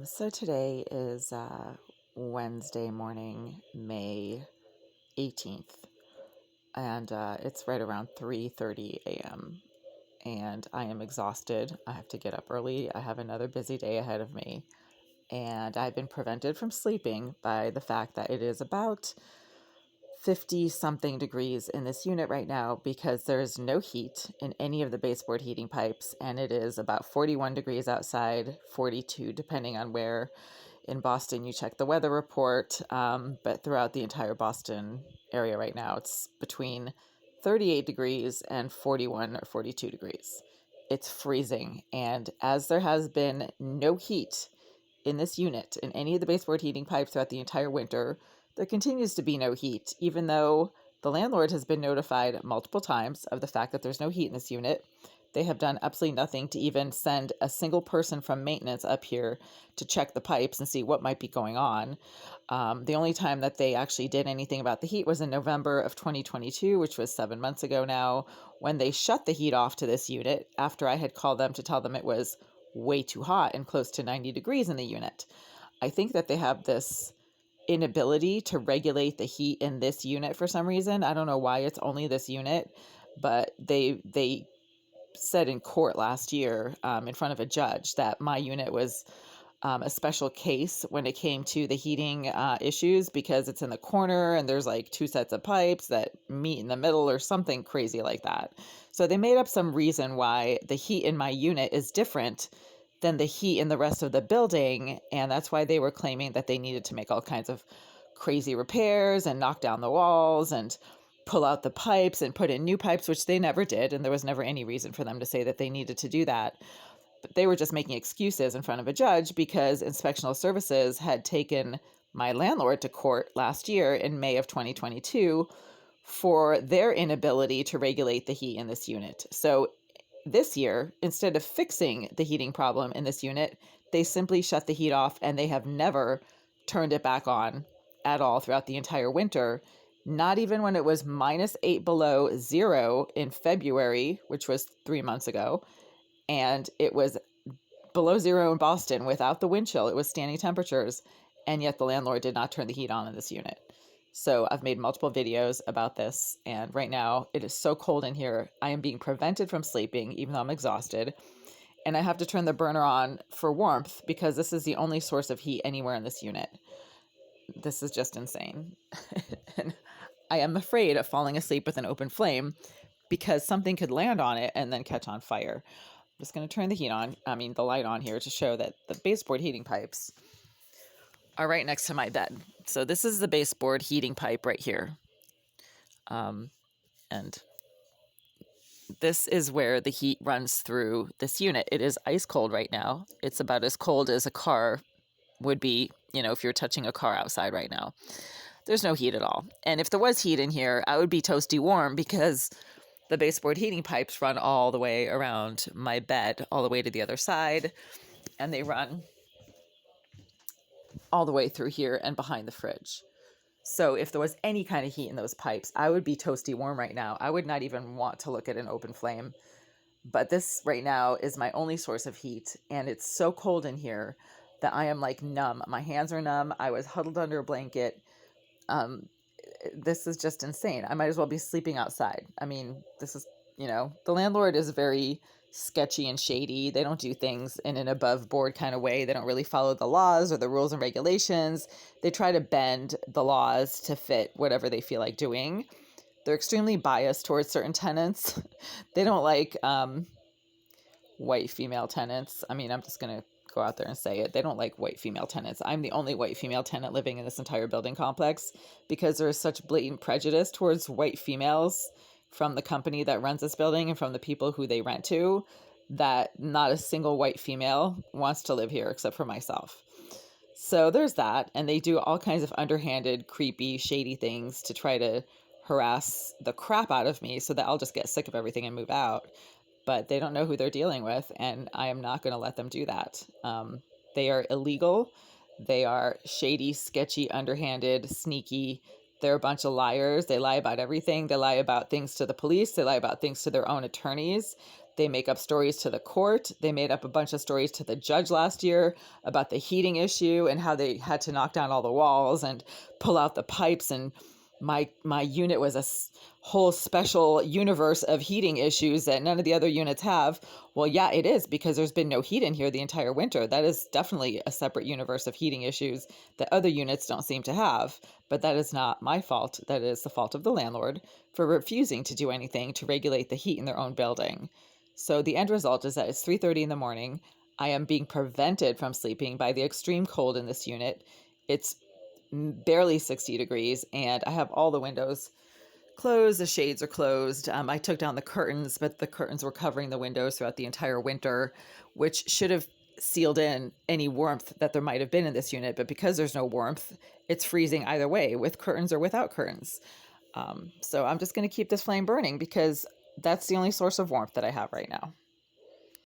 So today is Wednesday morning, May 18th, and it's right around 3:30 a.m. and I am exhausted. I have to get up early. I have another busy day ahead of me, and I've been prevented from sleeping by the fact that it is about 50 something degrees in this unit right now because there's no heat in any of the baseboard heating pipes, and it is about 41 degrees outside, 42 depending on where in Boston you check the weather report. But throughout the entire Boston area right now, it's between 38 degrees and 41 or 42 degrees. It's freezing, and as there has been no heat in this unit in any of the baseboard heating pipes throughout the entire winter, there continues to be no heat, even though the landlord has been notified multiple times of the fact that there's no heat in this unit. They have done absolutely nothing to even send a single person from maintenance up here to check the pipes and see what might be going on. The only time that they actually did anything about the heat was in November of 2022, which was 7 months ago now, when they shut the heat off to this unit after I had called them to tell them it was way too hot and close to 90 degrees in the unit. I think that they have this inability to regulate the heat in this unit for some reason. I don't know why it's only this unit, but they said in court last year, in front of a judge, that my unit was a special case when it came to the heating issues because it's in the corner and there's like two sets of pipes that meet in the middle or something crazy like that. So they made up some reason why the heat in my unit is different than the heat in the rest of the building, and that's why they were claiming that they needed to make all kinds of crazy repairs and knock down the walls and pull out the pipes and put in new pipes, which they never did, and there was never any reason for them to say that they needed to do that. But they were just making excuses in front of a judge because inspectional services had taken my landlord to court last year in May of 2022 for their inability to regulate the heat in this unit. So this year, instead of fixing the heating problem in this unit, they simply shut the heat off and they have never turned it back on at all throughout the entire winter. Not even when it was -8 below zero in February, which was 3 months ago, and it was below zero in Boston without the wind chill. It was standing temperatures, and yet the landlord did not turn the heat on in this unit. So I've made multiple videos about this, and right now it is so cold in here. I am being prevented from sleeping, even though I'm exhausted, and I have to turn the burner on for warmth because this is the only source of heat anywhere in this unit. This is just insane. And I am afraid of falling asleep with an open flame because something could land on it and then catch on fire. I'm just going to turn the light on here to show that the baseboard heating pipes are right next to my bed. So this is the baseboard heating pipe right here. And this is where the heat runs through this unit. It is ice cold right now. It's about as cold as a car would be, if you're touching a car outside right now. There's no heat at all. And if there was heat in here, I would be toasty warm because the baseboard heating pipes run all the way around my bed, all the way to the other side, and they run all the way through here and behind the fridge. So if there was any kind of heat in those pipes, I would be toasty warm right now. I would not even want to look at an open flame. But this right now is my only source of heat, and it's so cold in here that I am like numb. My hands are numb. I was huddled under a blanket. This is just insane. I might as well be sleeping outside. I mean, this is, the landlord is very sketchy and shady. They don't do things in an above board kind of way. They don't really follow the laws or the rules and regulations. They try to bend the laws to fit whatever they feel like doing. They're extremely biased towards certain tenants. They don't like white female tenants. I mean, I'm just going to go out there and say it. They don't like white female tenants. I'm the only white female tenant living in this entire building complex because there is such blatant prejudice towards white females from the company that runs this building and from the people who they rent to, that not a single white female wants to live here except for myself. So there's that. And they do all kinds of underhanded, creepy, shady things to try to harass the crap out of me so that I'll just get sick of everything and move out. But they don't know who they're dealing with, and I am not going to let them do that. They are illegal. They are shady, sketchy, underhanded, sneaky. They're a bunch of liars. They lie about everything. They lie about things to the police. They lie about things to their own attorneys. They make up stories to the court. They made up a bunch of stories to the judge last year about the heating issue and how they had to knock down all the walls and pull out the pipes. And my unit was a whole special universe of heating issues that none of the other units have. Well, yeah, it is, because there's been no heat in here the entire winter. That is definitely a separate universe of heating issues that other units don't seem to have. But that is not my fault. That is the fault of the landlord for refusing to do anything to regulate the heat in their own building. So the end result is that it's 3:30 in the morning. I am being prevented from sleeping by the extreme cold in this unit. It's barely 60 degrees, and I have all the windows closed. The shades are closed. I took down the curtains, but the curtains were covering the windows throughout the entire winter, which should have sealed in any warmth that there might have been in this unit. But because there's no warmth, it's freezing either way, with curtains or without curtains. So I'm just going to keep this flame burning because that's the only source of warmth that I have right now.